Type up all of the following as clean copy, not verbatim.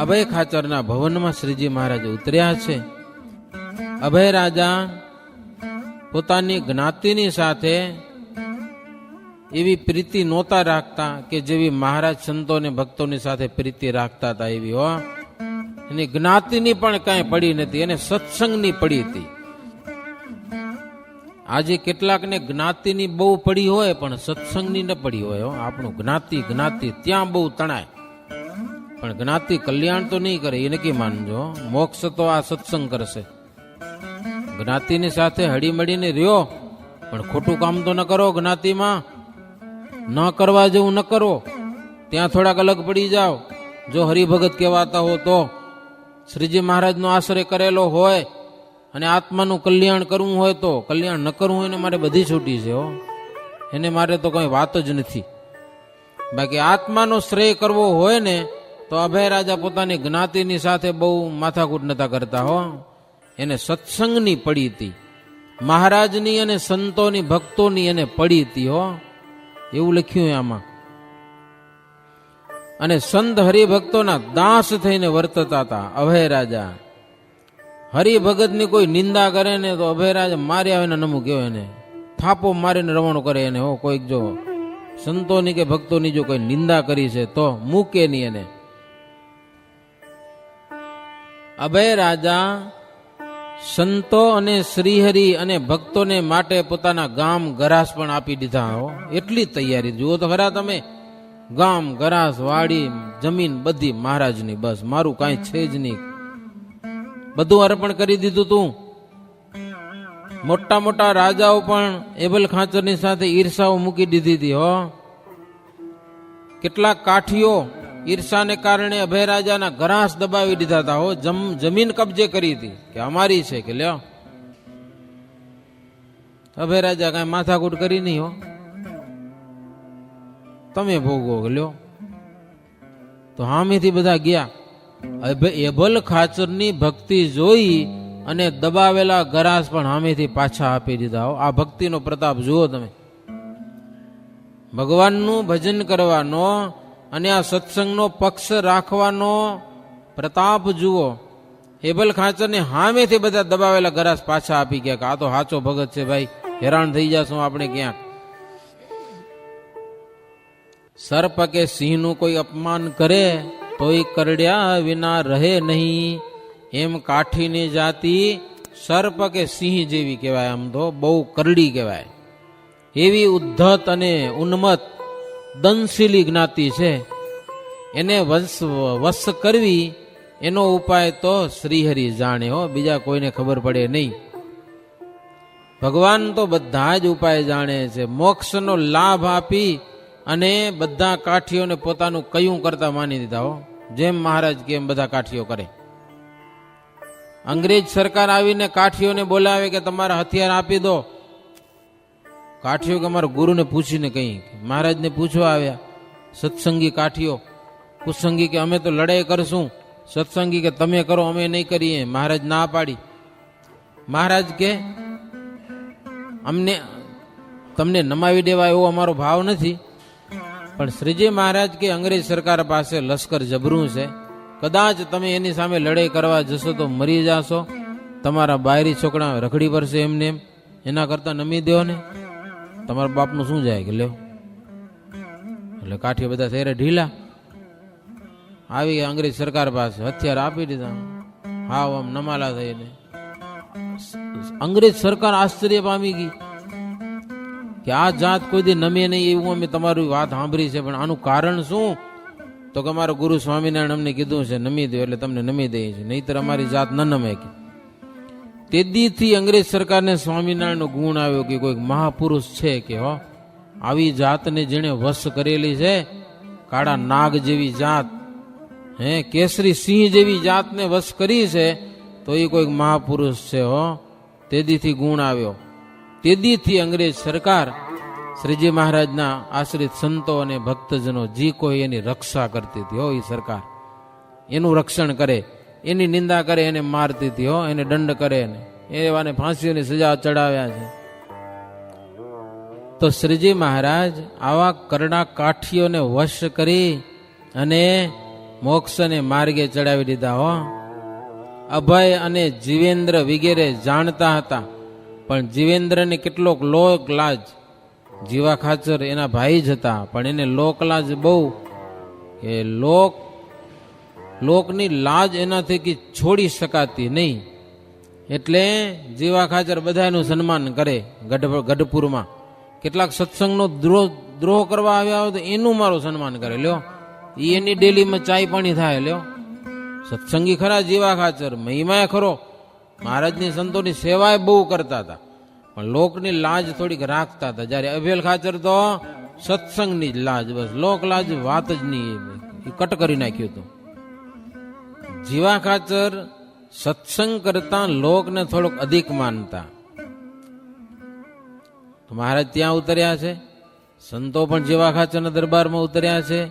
અભય ખાચરના ભવનમાં શ્રીજી મહારાજ ઉતર્યા છે. અભય રાજા પોતાની જ્ઞાતિની સાથે એવી પ્રીતિ નહોતા રાખતા કે જેવી મહારાજ સંતોને ભક્તોની સાથે પ્રીતિ રાખતા હતા એવી હો. એની જ્ઞાતિની પણ કાંઈ પડી નથી, એને સત્સંગની પડી હતી. આજે કેટલાકને જ્ઞાતિની બહુ પડી હોય પણ સત્સંગની ન પડી હોય. આપણું જ્ઞાતિ જ્ઞાતિ ત્યાં બહુ તણાય, પણ જ્ઞાતિ કલ્યાણ તો નહીં કરે એ નક્કી માનજો. મોક્ષ તો આ સત્સંગ કરશે. જ્ઞાતિની સાથે હળીમળીને રહ્યો, પણ ખોટું કામ તો ન કરો. જ્ઞાતિમાં ન કરવા જેવું ન કરો, ત્યાં થોડાક અલગ પડી જાઓ. જો હરિભગત કહેવાતા હો તો શ્રીજી મહારાજનો આશ્રય કરેલો હોય અને આત્માનું કલ્યાણ કરવું હોય તો, કલ્યાણ ન કરવું હોય એને મારે બધી છૂટી છે હો. એને મારે તો કોઈ વાત જ નથી. બાકી આત્માનો શ્રેય કરવો હોય ને તો અભય રાજા પોતાની જ્ઞાતિની સાથે બહુ માથાકૂટ નતા કરતા હો. એને સત્સંગની પડી હતી, મહારાજની અને સંતોની ભક્તોની એને પડી હતી હો. એવું લખ્યું આમાં. અને સંત હરિભક્તોના દાસ થઈને વર્તતા હતા અભય રાજા. હરિભગતની કોઈ નિંદા કરે ને તો અભય રાજા માર્યા હોય ને નમું કહેવાય ને, થાપો મારીને રવાણો કરે એને હો. કોઈક જો સંતોની કે ભક્તોની જો કોઈ નિંદા કરી છે તો મૂકે નહીં એને. અભય રાજા સંતો અને શ્રીહરિ અને ભક્તોને માટે પોતાના ગામ ગરાસ પણ આપી દીધા હો. એટલી તૈયારી જુઓ તો ખરા તમે. ગામ ગરાસ વાડી જમીન બધી મહારાજની, બસ મારું કાંઈ છે જ નહીં. બધું અર્પણ કરી દીધું તું. મોટા મોટા રાજાઓ પણ એબલ ખાચરની સાથે ઈર્ષાઓ મૂકી દીધી હતી હો. કેટલાક કાઠીઓ ઈર્ષાને કારણે અભય રાજાના ગરાસ દબાવી દીધા હતા હો. જમીન કબજે કરી હતી કે અમારી છે કે લ્યો. અભય રાજા કઈ માથાકૂટ કરી નહીં હો. તમે ભોગવો લ્યો. તો હામેથી બધા ગયા. એબલ ખાચરની ભક્તિ જોઈ અને દબાવેલા ગરાસ પણ હામેથી પાછા આપી દીધા હો. આ ભક્તિનો પ્રતાપ જુઓ તમે. ભગવાનનું ભજન કરવાનો અને આ સત્સંગનો પક્ષ રાખવાનો પ્રતાપ જુઓ. એબલ ખાચરને હામેથી બધા દબાવેલા ગરાસ પાછા આપી ગયા કે આ તો સાચો ભગત છે ભાઈ, હેરાન થઈ જશું આપણે ક્યાંક. સર્પ કે સિંહનું કોઈ અપમાન કરે તોય કરડ્યા વિના રહે નહીં. એમ કાઠીની જાતિ સર્પ કે સિંહ જેવી કહેવાય. આમ તો બહુ કરડી કહેવાય. એવી ઉદ્ધત અને ઉન્મત્ત દંશીલી જ્ઞાતિ છે. એને વશ કરવી એનો ઉપાય તો શ્રીહરિ જાણે હો, બીજા કોઈને ખબર પડે નહીં. ભગવાન તો બધા જ ઉપાય જાણે છે. મોક્ષનો લાભ આપી અને બધા કાઠીઓને પોતાનું કયું કરતા માની દીધા હો. જેમ મહારાજ કે એમ બધા કાઠીઓ કરે. અંગ્રેજ સરકાર આવીને કાઠીઓને બોલાવે કે તમારા હથિયાર આપી દો. કાઠીઓ કે અમારા ગુરુને પૂછીને કઈ, મહારાજને પૂછવા આવ્યા. સત્સંગી કાઠીઓ, કુસંગી કે અમે તો લડાઈ કરશું, સત્સંગી કે તમે કરો અમે નહીં કરીએ. મહારાજ ના પાડી. મહારાજ કે અમને તમને નમાવી દેવા એવો અમારો ભાવ નથી, પણ શ્રીજી મહારાજ કે અંગ્રેજ સરકાર પાસે લશ્કર જબરું છે, કદાચ તમે એની સામે લડાઈ કરવા જશો તો મરી જાશો, તમારા બાયરી છોકરા રખડી પડશે એમને એમ. એના કરતા નમી દો ને, તમારા બાપનું શું જાય કે લ્યો. એટલે કાઠીઓ બધા થઈને ઢીલા આવી ગયા અંગ્રેજ સરકાર પાસે, હથિયાર આપી દીધા. હાવ આમ નમાલા થઈને અંગ્રેજ સરકાર આશ્ચર્ય પામી ગઈ કે આ જાત કોઈ દી નમે નહીં એવું અમે તમારી વાત સાંભળી છે, પણ આનું કારણ શું? તો કે અમારો ગુરુ સ્વામિનારાયણ અમને કીધું છે નમી દો એટલે તમને નમી દઈએ છે, નહીતર અમારી જાત ન નમે. તે દીથી અંગ્રેજ સરકારને સ્વામિનારાયણનો ગુણ આવ્યો કે કોઈક મહાપુરુષ છે કે હો, આવી જાતને જેણે વશ કરેલી છે, કાળા નાગ જેવી જાત, કેસરી સિંહ જેવી જાતને વશ કરી છે, તો એ કોઈક મહાપુરુષ છે હો. તેદીથી ગુણ આવ્યો. તેદીથી અંગ્રેજ સરકાર શ્રીજી મહારાજના આશ્રિત સંતો અને ભક્તજનો જે કોઈ એની રક્ષા કરતી હતી હો, એ સરકાર એનું રક્ષણ કરે, એની નિંદા કરે એને મારતી હતી હો, એને દંડ કરે ને એવાને ફાંસીઓની સજા ચડાવ્યા છે. તો શ્રીજી મહારાજ આવા કરડા કાઠીઓને વશ કરી અને મોક્ષને માર્ગે ચડાવી દીધા હો. અભય અને જીવેન્દ્ર વગેરે જાણતા હતા, પણ જીવેન્દ્રને કેટલોક લોક લાજ. જીવા ખાચર એના ભાઈ જ હતા, પણ એને લોક લાજ બહુ, કે લોકની લાજ એનાથી કે છોડી શકાતી નહીં. એટલે જીવા ખાચર બધાનું સન્માન કરે. ગઢપુરમાં કેટલાક સત્સંગનો દ્રોહ કરવા આવ્યા હોય તો એનું મારું સન્માન કરે. લ્યો, એની ડેલીમાં ચાય પાણી થાય. લ્યો, સત્સંગી ખરા જીવા ખાચર, મહિમાય ખરો. મહારાજની સંતોની સેવાય બહુ કરતા હતા, પણ લોકની લાજ થોડીક રાખતા હતા. જ્યારે અભેલ ખાચર તો સત્સંગની જ લાજ, બસ લોક લાજ વાત જ નહીં, કટ કરી નાખ્યું હતું. જીવા ખાચર સત્સંગ કરતા લોકને થોડોક અધિક માનતા. તો મહારાજ ત્યાં ઉતર્યા છે, સંતો પણ જીવા ખાચરના દરબારમાં ઉતર્યા છે.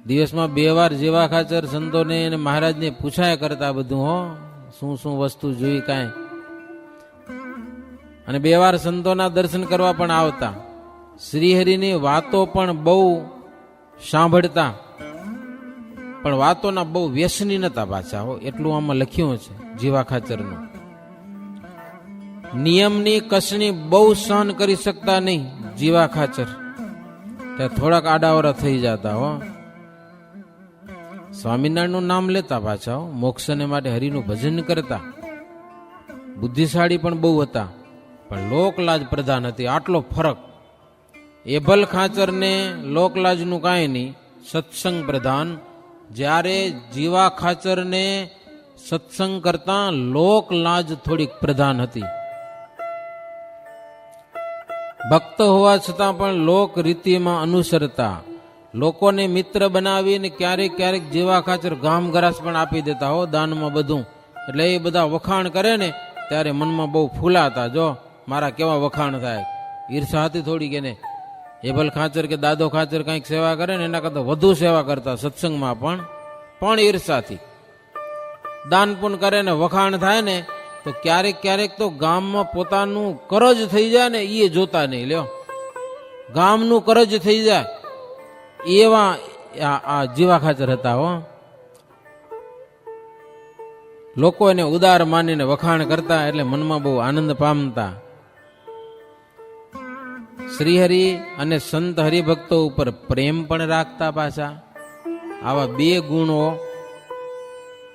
દિવસમાં 2 વાર જીવા ખાચર સંતોને અને મહારાજને પૂછાય કરતા બધું, હો શું શું વસ્તુ જોઈ કાંઈ. અને 2 વાર સંતોના દર્શન કરવા પણ આવતા. શ્રીહરિની વાતો પણ બહુ સાંભળતા, પણ વાતોના બહુ વ્યસની નતા પાછા, હો એટલું આમાં લખ્યું છે જીવા ખાચરનું. નિયમની કસણી બહુ સહન કરી શકતા નહીં જીવા ખાચર, ત્યાં થોડાક આડાવરા થઈ જતા. હો સ્વામિનારાયણનું નામ લેતા પાછા, મોક્ષને માટે હરિનું ભજન કરતા. બુદ્ધિશાળી પણ બહુ હતા, પણ લોકલાજ પ્રધાન હતી. આટલો ફરક. એભલ ખાચરને લોકલાજનું કાંઈ નહીં, સત્સંગ પ્રધાન. જ્યારે જીવા ખાચરને સત્સંગ કરતા લોકલાજ થોડીક પ્રધાન હતી. ભક્ત હોવા છતાં પણ લોક રીતિમાં અનુસરતા. લોકોને મિત્ર બનાવીને ક્યારેક ક્યારેક જીવા ખાચર ગામ ગરાસ પણ આપી દેતા, હો દાનમાં બધું. એટલે એ બધા વખાણ કરે ને ત્યારે મનમાં બહુ ફૂલાતા, જો મારા કેવા વખાણ થાય. ઈર્ષા હતી થોડીક એને. એભલ ખાચર કે દાદો ખાચર કંઈક સેવા કરે ને એના કરતા વધુ સેવા કરતા સત્સંગમાં પણ ઈર્ષાથી. દાન પુણ્ય કરે ને વખાણ થાય ને તો ક્યારેક ક્યારેક તો ગામમાં પોતાનું કરજ થઈ જાય ને એ જોતા નહીં. લ્યો, ગામનું કરજ થઈ જાય એવા આ જીવા ખાચર હતા. હો લોકો એને ઉદાર માનીને વખાણ કરતા, એટલે મનમાં બહુ આનંદ પામતા. શ્રીહરિ અને સંત હરિભક્તો ઉપર પ્રેમ પણ રાખતા પાછા. આવા 2 ગુણો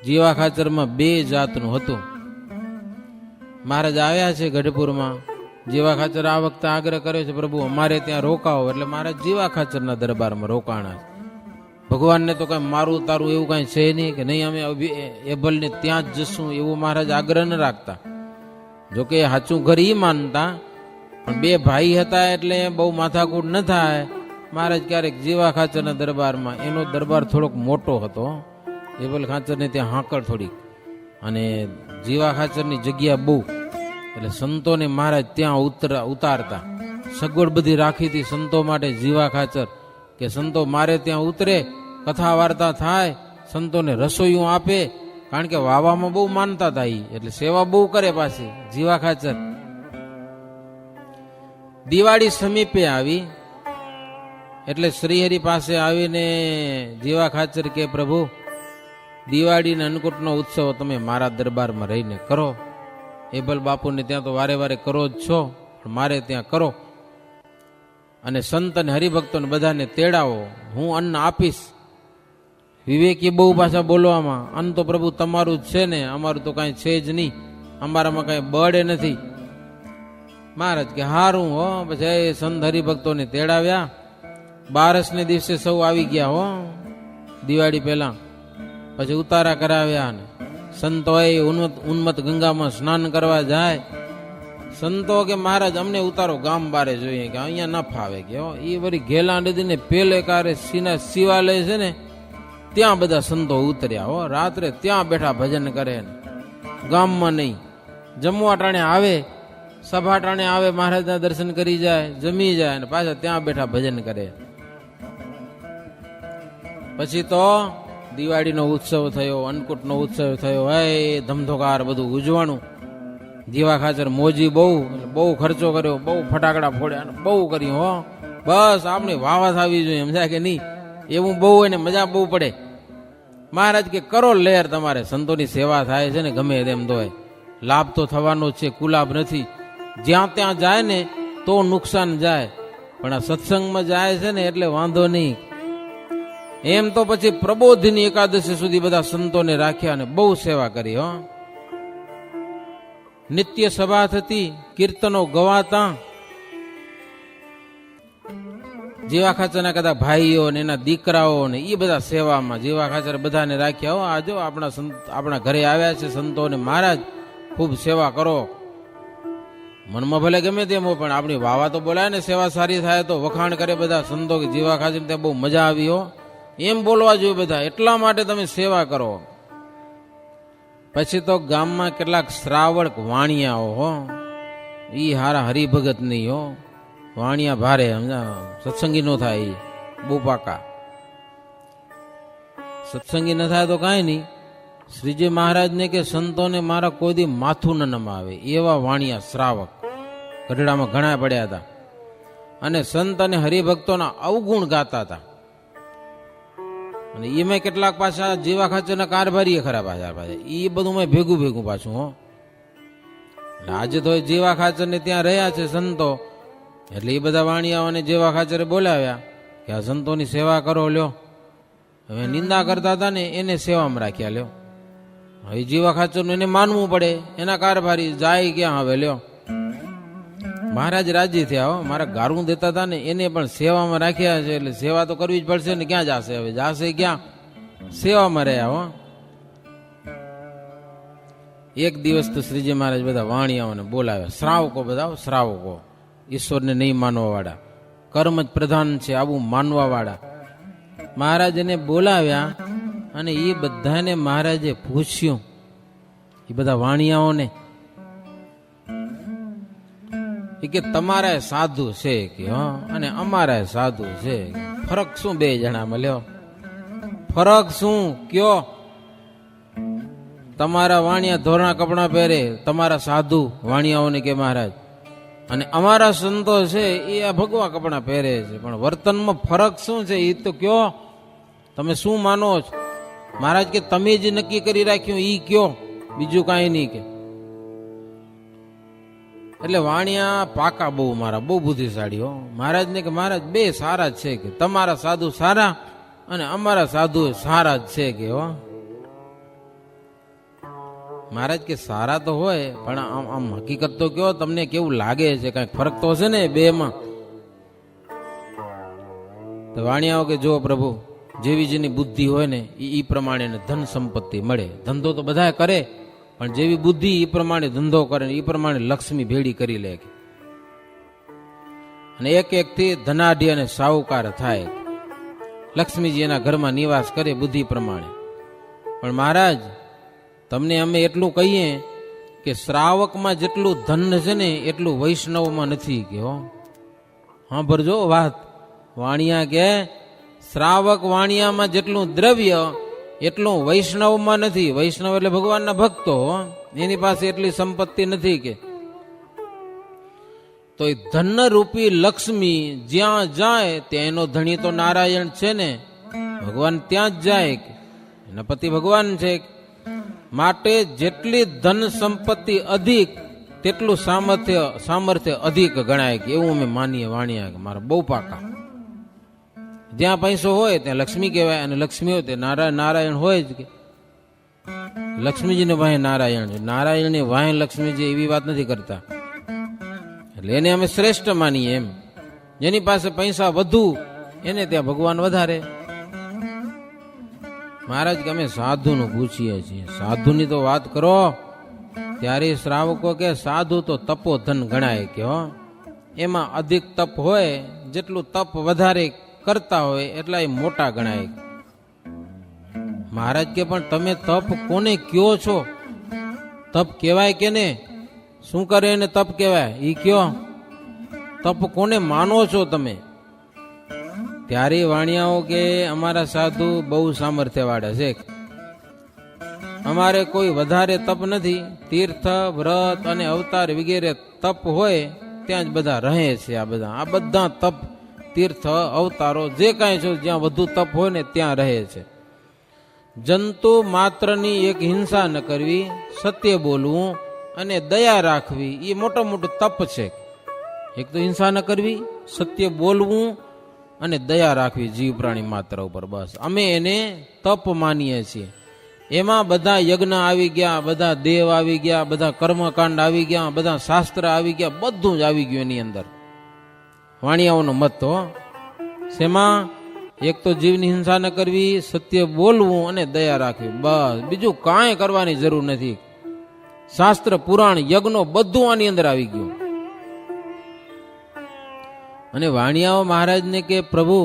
જીવા ખાચરમાં 2 જાતનું હતું. મહારાજ આવ્યા છે ગઢપુરમાં. જીવા ખાચર આ વખતે આગ્રહ કર્યો છે, પ્રભુ અમારે ત્યાં રોકાવો. એટલે મહારાજ જીવા ખાચરના દરબારમાં રોકાણા. ભગવાનને તો કઈ મારું તારું એવું કઈ છે નહીં, કે નહીં અમે એભલને ત્યાં જ જશું એવું મહારાજ આગ્રહ ન રાખતા. જોકે સાચું ઘર ઈ માનતા, પણ 2 ભાઈ હતા એટલે બહુ માથાકૂટ ન થાય. મહારાજ ક્યારેક જીવા ખાચરના દરબારમાં, એનો દરબાર થોડોક મોટો હતો, એભલ ખાચરને ત્યાં હાંકળ થોડીક, અને જીવા ખાચરની જગ્યા બહુ, એટલે સંતોને મહારાજ ત્યાં ઉતારતા. સગવડ બધી રાખી હતી સંતો માટે જીવા ખાચર, કે સંતો મારે ત્યાં ઉતરે, કથા વાર્તા થાય, સંતોને રસોઈયું આપે. કારણ કે વાવામાં બહુ માનતા હતા ઈ, એટલે સેવા બહુ કરે પાછી જીવા ખાચર. દિવાળી સમીપે આવી એટલે શ્રીહરિ પાસે આવીને જીવા ખાચર કે પ્રભુ દિવાળીના અન્નકૂટનો ઉત્સવ તમે મારા દરબારમાં રહીને કરો. એભલ બાપુને ત્યાં તો વારે વારે કરો જ છો, પણ મારે ત્યાં કરો. અને સંત અને હરિભક્તોને બધાને તેડાવો, હું અન્ન આપીશ. વિવેકી બહુ પાછા બોલવામાં, અન્ન તો પ્રભુ તમારું જ છે ને, અમારું તો કાંઈ છે જ નહીં, અમારામાં કાંઈ બળે નથી. મહારાજ કે હારું. હો પછી સંત હરિભક્તોને તેડાવ્યા. 12ને દિવસે સૌ આવી ગયા. હો દિવાળી પહેલા. પછી ઉતારા કરાવ્યા. ને સંતોએ ઉન્મત ગંગામાં સ્નાન કરવા જાય. સંતો કે મહારાજ અમને ઉતારો ગામ બારે જોઈએ, કે અહીંયા ન ફાવે. કે એ વળી ઘેલા નદીને પેલે કારે શિવાલય છે ને ત્યાં બધા સંતો ઉતર્યા. હો રાત્રે ત્યાં બેઠા ભજન કરે, ગામમાં નહીં. જમવા ટાણે આવે, સભા ટાણે આવે, મહારાજના દર્શન કરી જાય, જમી જાય, અને પાછા ત્યાં બેઠા ભજન કરે. પછી તો દિવાળીનો ઉત્સવ થયો, અન્નકૂટનો ઉત્સવ થયો. હે ધમધોકાર બધું ઉજવાણું. જીવા ખાચર મોજી બહુ ખર્ચો કર્યો, બહુ ફટાકડા ફોડ્યા, બહુ કર્યું. હો બસ આપણે વાવા થવી જોઈએ, સમજાય કે નહીં? એવું બહુ હોય ને મજા બહુ પડે. મહારાજ કે કરો લહેર, તમારે સંતોની સેવા થાય છે ને ગમે તેમ તોય લાભ તો થવાનો જ છે, કુલાભ નથી. જ્યાં ત્યાં જાય ને તો નુકસાન જાય, પણ આ સત્સંગમાં જાય છે ને એટલે વાંધો નહીં. એમ તો પછી પ્રબોધિની એકાદશી સુધી બધા સંતોને રાખ્યા અને બહુ સેવા કરી. હો, નિત્ય સભા થતી, કીર્તનો ગવાતા. જીવા ખાચરના કદાચ ભાઈઓ ને એના દીકરાઓ ને એ બધા સેવામાં જીવા ખાચર બધાને રાખ્યા. હો, આ જો આપણા ઘરે આવ્યા છે સંતો ને મહારાજ ખૂબ સેવા કરો. મનમાં ભલે ગમે તેમ હોય, પણ આપણી વાવા તો બોલાય ને, સેવા સારી થાય તો વખાણ કરે બધા સંતો કે જીવા ખાચર ત્યાં બહુ મજા આવી. હો, એમ બોલવા જોઈએ બધા, એટલા માટે તમે સેવા કરો. પછી તો ગામમાં કેટલાક શ્રાવક વાણિયાઓ, હો, ઈ હારા હરિભગત નહીં. હો, વાણિયા ભારે, સત્સંગી નો થાય, એ બહુ પાકા. સત્સંગી ન થાય તો કાંઈ નહીં. શ્રીજી મહારાજને કે સંતોને મારા કોઈ દી માથું ન નમાવે એવા વાણિયા શ્રાવક ગઢડામાં ઘણા પડ્યા હતા, અને સંત અને હરિભક્તોના અવગુણ ગાતા હતા. અને એમાં કેટલાક પાછા જીવા ખાચરના કારભારી ખરા પાછા એ બધું મેં ભેગું પાછું. હો, આજે તો જીવા ખાચર ને ત્યાં રહ્યા છે સંતો, એટલે એ બધા વાણિયાઓને જીવા ખાચરે બોલાવ્યા કે આ સંતોની સેવા કરો. લ્યો, હવે નિંદા કરતા હતા ને એને સેવામાં રાખ્યા. લ્યો, હવે જીવા ખાચરનું એને માનવું પડે, એના કારભારી જાય ક્યાં. હવે લ્યો, મહારાજ રાજી થયા. હો, મારા ગારું દેતા હતા ને એને પણ સેવામાં રાખ્યા છે, એટલે સેવા તો કરવી જ પડશે ને. ક્યાં જાશે? હવે જાશે ક્યાં? સેવામાં રહ્યા. હો, એક દિવસ તો શ્રીજી મહારાજ બધા વાણિયાઓને બોલાવ્યા, શ્રાવકો બધા, શ્રાવકો ઈશ્વરને નહીં માનવા વાળા, કર્મ જ પ્રધાન છે આવું માનવા વાળા. મહારાજ એને બોલાવ્યા અને એ બધાને મહારાજે પૂછ્યું, એ બધા વાણિયાઓને કે તમારા સાધુ છે કે અને અમારા સાધુ છે, ફરક શું બે જણામાં? લ્યો, ફરક શું કયો? તમારા વાણિયા ધોરણા કપડા પહેરે, તમારા સાધુ વાણિયાઓને કે મહારાજ, અને અમારા સંતો છે એ આ ભગવા કપડા પહેરે છે, પણ વર્તનમાં ફરક શું છે એ તો કયો. તમે શું માનો છો? મહારાજ કે તમે જે નક્કી કરી રાખ્યું ઈ કયો, બીજું કાંઈ નહીં. કે એટલે વાણિયા પાકા બહુ, મારા બહુ બુદ્ધિશાળી. હો, મહારાજને કે મહારાજ બે સારા જ છે, કે તમારા સાધુ સારા અને અમારા સાધુ સારા જ છે. કે હો, મહારાજ કે સારા તો હોય, પણ આમ હકીકત તો કયો, તમને કેવું લાગે છે? કઈક ફરક તો હશે ને બે માં. તો વાણિયાઓ કે જો પ્રભુ, જેવી જેની બુદ્ધિ હોય ને એ પ્રમાણે ધન સંપત્તિ મળે. ધંધો તો બધા કરે, પણ જેવી બુદ્ધિ એ પ્રમાણે ધંધો કરે ને એ પ્રમાણે લક્ષ્મી ભેડી કરી લે. અને એક એક થી ધનાઢ્ય અને સાહુકાર થાય. લક્ષ્મીજી એના ઘરમાં નિવાસ કરે બુદ્ધિ પ્રમાણે. પણ મહારાજ તમને અમે એટલું કહીએ કે શ્રાવકમાં જેટલું ધન છે ને એટલું વૈષ્ણવમાં નથી. કે હો, હા ભરજો વાત. વાણિયા કે શ્રાવક વાણિયામાં જેટલું દ્રવ્ય એટલું વૈષ્ણવમાં નથી. વૈષ્ણવ એટલે ભગવાનના ભક્તો, એની પાસે એટલી સંપત્તિ નથી. કે તો એ ધન રૂપી લક્ષ્મી જ્યાં જાય ત્યાં એનો ધણી તો નારાયણ છે ને, ભગવાન ત્યાં જ જાય. એના પતિ ભગવાન છે. માટે જેટલી ધન સંપત્તિ અધિક તેટલું સામર્થ્ય અધિક ગણાય. કે એવું અમે માનીએ વાણિયા. કે મારા બહુ પાકા. જ્યાં પૈસો હોય ત્યાં લક્ષ્મી કહેવાય, અને લક્ષ્મી હોય ત્યાં નારાયણ હોય જ. કે લક્ષ્મીજીને વાહે નારાયણ, નારાયણની વાહે લક્ષ્મીજી એવી વાત નથી કરતા. એટલે એને અમે શ્રેષ્ઠ માનીએ. એમ જેની પાસે પૈસા વધુ એને ત્યાં ભગવાન વધારે. મહારાજ કે અમે સાધુનું પૂછીએ છીએ, સાધુની તો વાત કરો. ત્યારે શ્રાવકો કે સાધુ તો તપોધન ગણાય. કે હો, એમાં અધિક તપ હોય, જેટલું તપ વધારે કરતા હોય એટલા એ મોટા ગણાય. મહારાજ કે પણ તમે તપ કોને કયો છો? તપ કહેવાય કે ને? શું કરે એને તપ કહેવાય ઈ કયો? તપ કોને માનો છો તમે? ત્યારે વાણિયાઓ કે અમારા સાધુ બહુ સામર્થ્ય વાળા છે, અમારે કોઈ વધારે તપ નથી. તીર્થ વ્રત અને અવતાર વગેરે તપ હોય ત્યાં જ બધા રહે છે. આ બધા તપ, તીર્થ, અવતારો જે કાંઈ છે, જ્યાં વધુ તપ હોય ને ત્યાં રહે છે. જંતુ માત્રની એક હિંસા ન કરવી, સત્ય બોલવું અને દયા રાખવી એ મોટો મોટું તપ છે. એક તો હિંસા ન કરવી, સત્ય બોલવું અને દયા રાખવી જીવ પ્રાણી માત્ર ઉપર, બસ અમે એને તપ માનીએ છીએ. એમાં બધા યજ્ઞ આવી ગયા, બધા દેવ આવી ગયા, બધા કર્મકાંડ આવી ગયા, બધા શાસ્ત્ર આવી ગયા, બધું જ આવી ગયું એની અંદર. વાણિયાઓનો મત તો શેમાં? એક તો જીવની હિંસા ન કરવી, સત્ય બોલવું અને દયા રાખવી, બસ બીજું કાંઈ કરવાની જરૂર નથી. શાસ્ત્ર પુરાણ યજ્ઞો બધું આની અંદર આવી ગયું. અને વાણિયાઓ મહારાજને કે પ્રભુ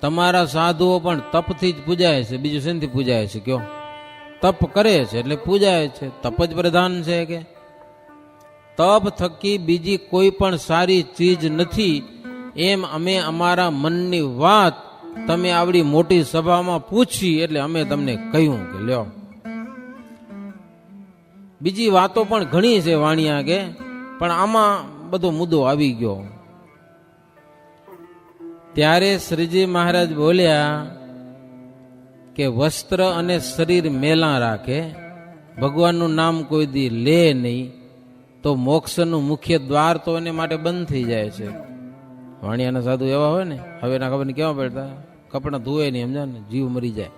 તમારા સાધુઓ પણ તપથી જ પૂજાય છે, બીજું શેનથી પૂજાય છે કયો? તપ કરે છે એટલે પૂજાય છે, તપ જ પ્રધાન છે. કે તપ થકી બીજી કોઈ પણ સારી ચીજ નથી, એમ અમે અમારા મનની વાત તમે આવડી મોટી સભામાં પૂછી એટલે અમે તમને કહ્યું કે લ્યો. બીજી વાતો પણ ઘણી છે વાણિયા કે, પણ આમાં બધો મુદ્દો આવી ગયો. ત્યારે શ્રીજી મહારાજ બોલ્યા કે વસ્ત્ર અને શરીર મેલા રાખે, ભગવાનનું નામ કોઈ દી લે નહીં, તો મોક્ષનું મુખ્ય દ્વાર તો એને માટે બંધ થઈ જાય છે. વાણિયાના સાધુ એવા હોય ને, હવે ના ખબર નહીં કેવા પડતા, કપડાં ધોવે નહીં, સમજા ને, જીવ મરી જાય.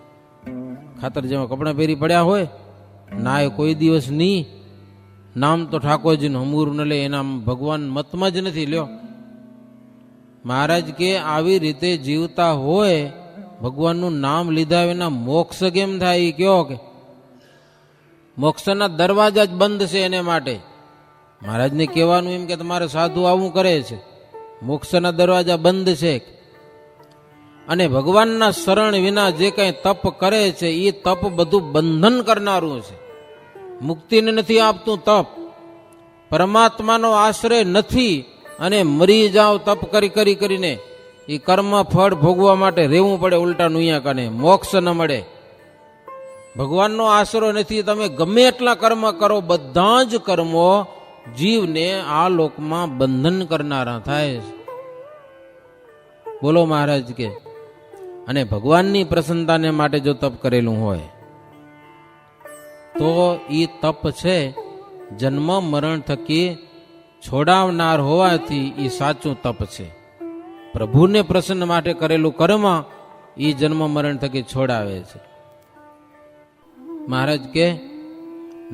ખાતર જેવા કપડાં પહેરી પડ્યા હોય, ના એ કોઈ દિવસ નહીં, નામ તો ઠાકોરજીનું હમુરું ન લે, એના ભગવાન મતમાં જ નથી. લ્યો મહારાજ કે આવી રીતે જીવતા હોય, ભગવાનનું નામ લીધા વિના મોક્ષ કેમ થાય? કયો કે મોક્ષના દરવાજા જ બંધ છે એને માટે. મહારાજને કહેવાનું એમ કે તમારે સાધુ આવું કરે છે, મોક્ષના દરવાજા બંધ છે. અને ભગવાનના શરણ વિના જે કઈ તપ કરે છે એ તપ બધું બંધન કરનારું છે, મુક્તિને નથી આપતું તપ. પરમાત્માનો આશ્રય નથી અને મરી જાવ તપ કરી કરીને એ કર્મ ફળ ભોગવા માટે રહેવું પડે, ઉલટા નુયા કને મોક્ષ ન મળે. ભગવાનનો આશરો નથી, તમે ગમે એટલા કર્મ કરો, બધા જ કર્મો જીવને આ લોકમાં બંધન કરનારા થાય. બોલો મહારાજ કે. અને ભગવાનની પ્રસન્નતાને માટે જો તપ કરેલું હોય તો એ તપ છે જન્મ મરણ થકી છોડાવનાર હોવાથી એ સાચું તપ છે. પ્રભુને પ્રસન્ન માટે કરેલું કર્મ એ જન્મ મરણ થકી છોડાવે છે. મહારાજ કે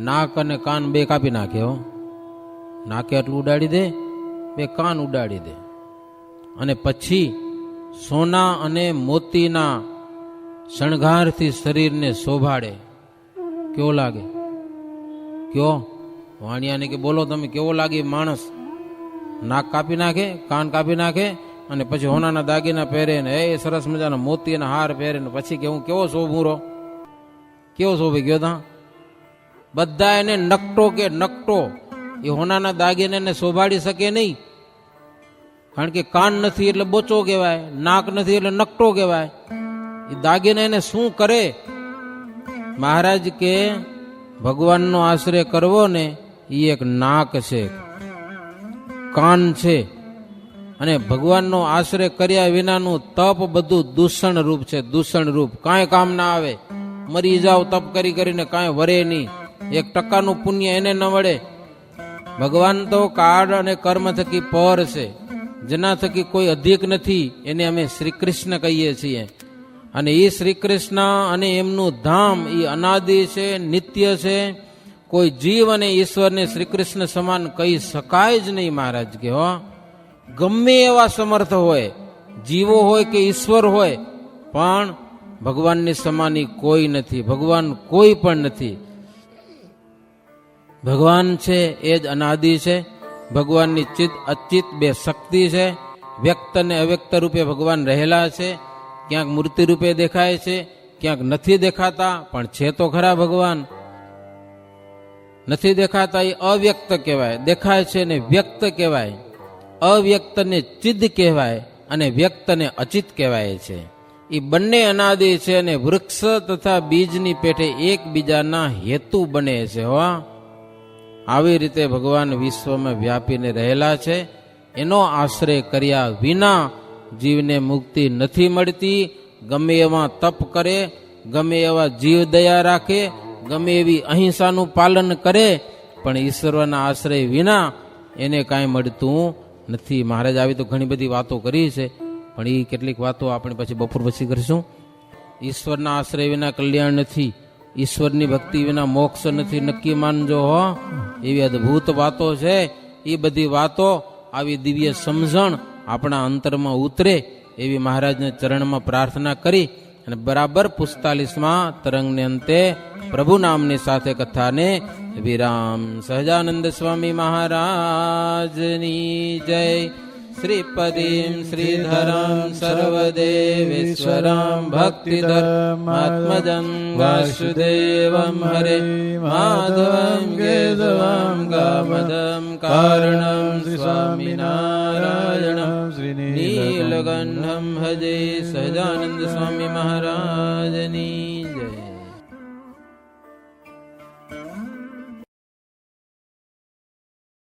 નાક અને કાન બે કાપી નાખે હો, નાકે એટલું ઉડાડી દે, બે કાન ઉડાડી દે, અને પછી સોના અને મોતીના શણગારથી શરીરને શોભાડે. કેવો લાગે? કયો વાણિયાને કે બોલો તમે કેવો લાગે માણસ? નાક કાપી નાખે, કાન કાપી નાખે, અને પછી હોનાના દાગીના પહેરે ને એ સરસ મજાના મોતીના હાર પહેરે ને પછી કે હું કેવો શોભુરો, કેવો શોભે ગયો તા? બધા એને નકટો કે નકટો, એ હોનાના દાગીનાને શોભાડી શકે નહીં, કારણ કે કાન નથી એટલે બોચો કહેવાય, નાક નથી એટલે નકટો કહેવાય. એ દાગીના એને શું કરે? મહારાજ કે ભગવાનનો આશ્રય કરવો ને એ એક નાક છે, કાન છે, અને ભગવાનનો આશ્રય કર્યા વિનાનું તપ બધું દૂષણ રૂપ છે, દૂષણ રૂપ. કાંઈ કામ ના આવે, મરી જાવ તપ કરીને કાંઈ વરે નહીં, 1% પુણ્ય એને ન મળે. ભગવાન તો કાળ અને કર્મ થકી પર છે, જેના થકી કોઈ અધિક નથી, એને અમે શ્રી કૃષ્ણ કહીએ છીએ. અને એ શ્રી કૃષ્ણ અને એમનું ધામ એ અનાદિ છે, નિત્ય છે. કોઈ જીવ અને ઈશ્વરને શ્રી કૃષ્ણ સમાન કહી શકાય જ નહીં. મહારાજ કે હો, ગમે એવા સમર્થ હોય, જીવો હોય કે ઈશ્વર હોય, પણ ભગવાનની સમાની કોઈ નથી, ભગવાન કોઈ પણ નથી. ભગવાન છે એ જ અનાદિ છે. ભગવાનની ચિત અચિત બે શક્તિ છે. વ્યક્ત અને અવ્યક્ત રૂપે ભગવાન રહેલા છે. ક્યાંક મૂર્તિ રૂપે દેખાય છે, ક્યાંક નથી દેખાતા, પણ છે તો ખરા ભગવાન. નથી દેખાતા એ અવ્યક્ત કહેવાય, દેખાય છે ને વ્યક્ત કહેવાય. અવ્યક્તને ચિદ કહેવાય અને વ્યક્તને અચિત કહેવાય છે. એ બંને અનાદિ છે અને વૃક્ષ તથા બીજની પેઠે એકબીજાના હેતુ બને છે. હો, આવી રીતે ભગવાન વિશ્વમાં વ્યાપીને રહેલા છે. એનો આશ્રય કર્યા વિના જીવને મુક્તિ નથી મળતી. ગમે એમાં તપ કરે, ગમે એવા જીવ દયા રાખે, ગમે એવી અહિંસાનું પાલન કરે, પણ ઈશ્વરના આશ્રય વિના એને કાંઈ મળતું નથી. મહારાજ આવી તો ઘણી બધી વાતો કરી છે, પણ એ કેટલીક વાતો આપણે પછી બપોર પછી કરીશું. ઈશ્વરના આશ્રય વિના કલ્યાણ નથી, ઈશ્વરની ભક્તિ વિના મોક્ષ નથી, નક્કી માનજો હો. એવી અદ્ભુત વાતો છે. એ બધી વાતો, આવી દિવ્ય સમજણ આપણા અંતરમાં ઉતરે એવી મહારાજના ચરણમાં પ્રાર્થના કરી અને બરાબર 45માં તરંગને અંતે પ્રભુ નામની સાથે કથાને વિરામ. સહજાનંદ સ્વામી મહારાજની જય. શ્રીપદીમ શ્રીધરમ સર્વદેવેશ્વરમ ભક્તિધર્માત્મજં વાસુદેવમ હરે માધવમ કેશવમ કામદમ કારણમ સ્વામિનારાયણમ નીલકંઠમ ભજે. સહજાનંદ સ્વામી મહારાજની